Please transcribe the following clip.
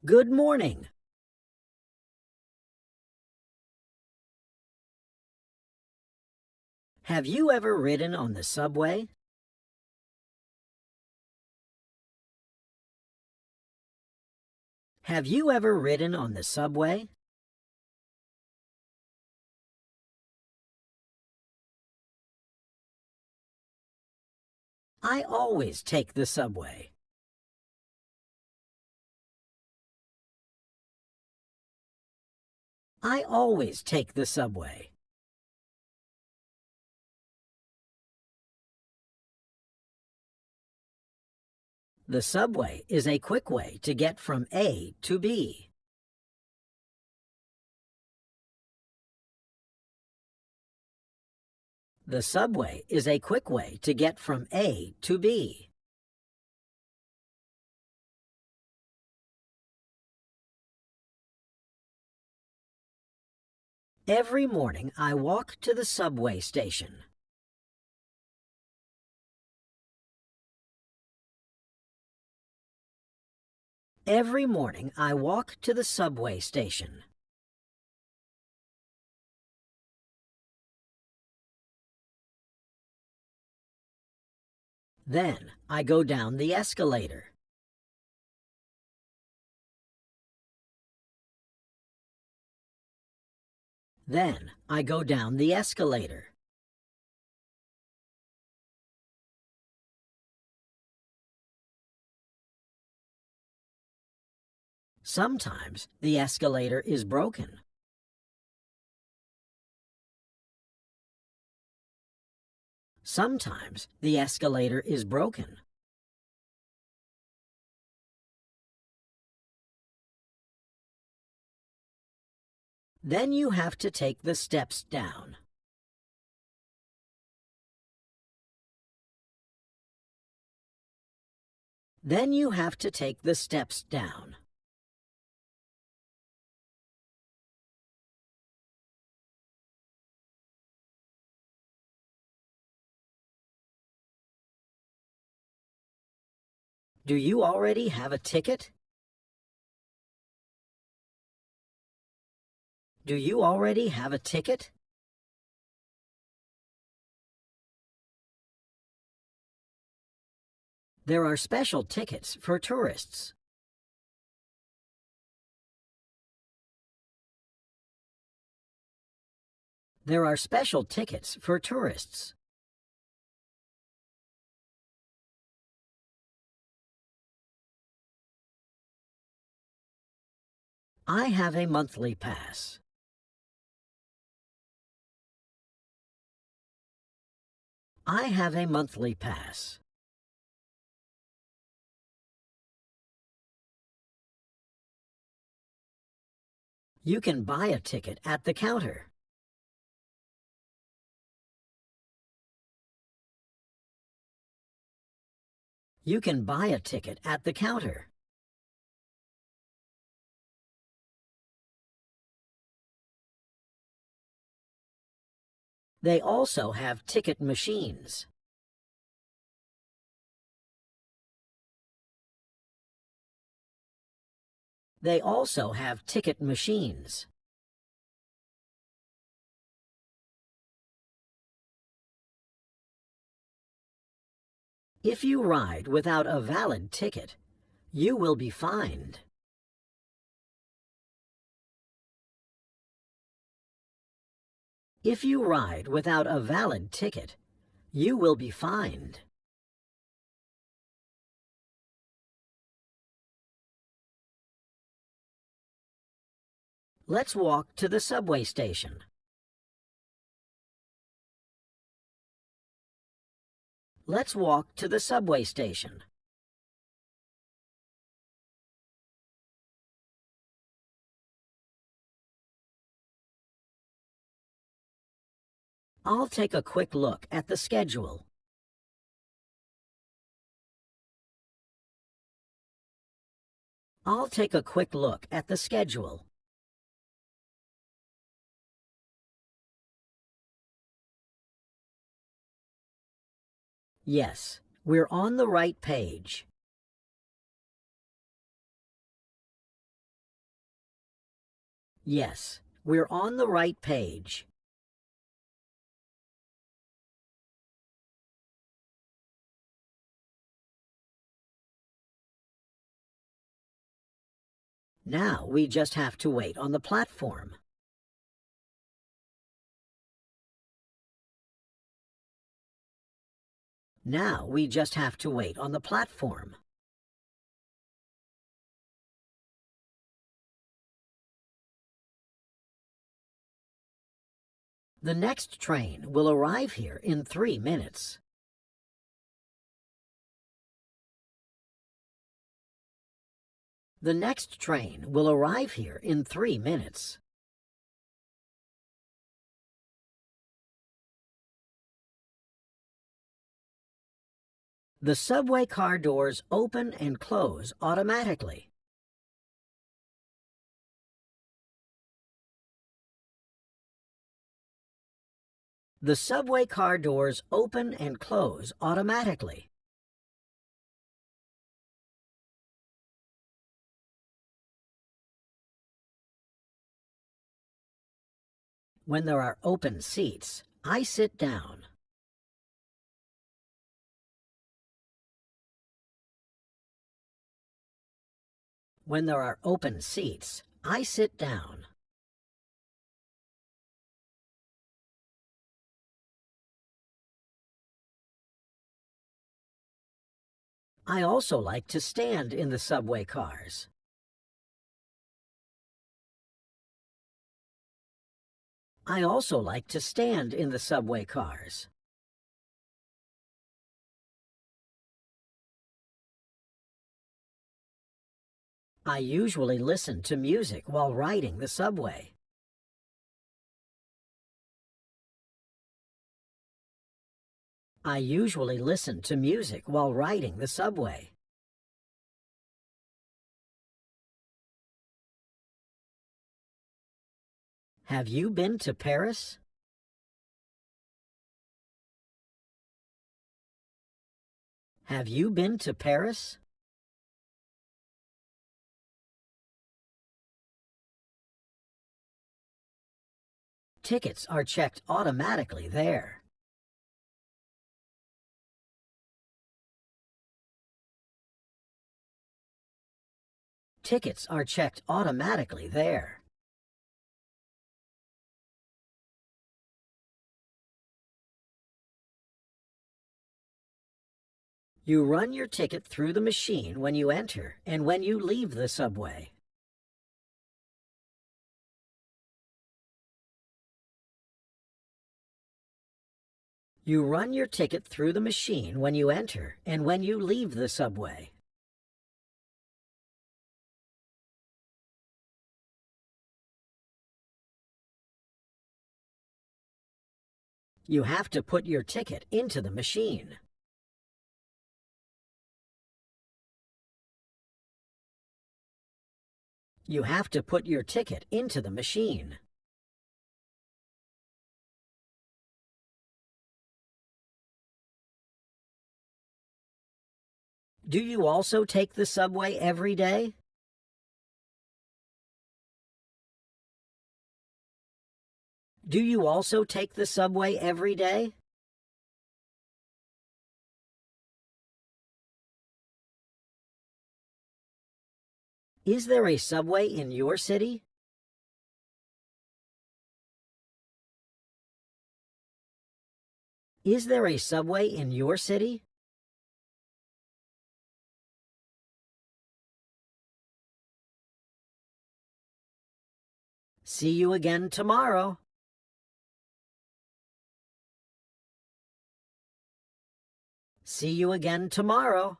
Good morning. Have you ever ridden on the subway? Have you ever ridden on the subway? I always take the subway. I always take the subway. The subway is a quick way to get from A to B. The subway is a quick way to get from A to B. Every morning I walk to the subway station. Every morning I walk to the subway station. Then I go down the escalator. Then I go down the escalator. Sometimes the escalator is broken. Sometimes the escalator is broken. Then you have to take the steps down. Then you have to take the steps down. Do you already have a ticket? Do you already have a ticket? There are special tickets for tourists. There are special tickets for tourists. I have a monthly pass. I have a monthly pass. You can buy a ticket at the counter. You can buy a ticket at the counter. They also have ticket machines. They also have ticket machines. If you ride without a valid ticket, you will be fined. If you ride without a valid ticket, you will be fined. Let's walk to the subway station. Let's walk to the subway station. I'll take a quick look at the schedule. I'll take a quick look at the schedule. Yes, we're on the right page. Yes, we're on the right page. Now we just have to wait on the platform. Now we just have to wait on the platform. The next train will arrive here in 3 minutes. The next train will arrive here in 3 minutes. The subway car doors open and close automatically. The subway car doors open and close automatically. When there are open seats, I sit down. When there are open seats, I sit down. I also like to stand in the subway cars. I also like to stand in the subway cars. I usually listen to music while riding the subway. I usually listen to music while riding the subway. Have you been to Paris? Have you been to Paris? Tickets are checked automatically there. Tickets are checked automatically there. You run your ticket through the machine when you enter and when you leave the subway. You run your ticket through the machine when you enter and when you leave the subway. You have to put your ticket into the machine. You have to put your ticket into the machine. Do you also take the subway every day? Do you also take the subway every day? Is there a subway in your city? Is there a subway in your city? See you again tomorrow. See you again tomorrow.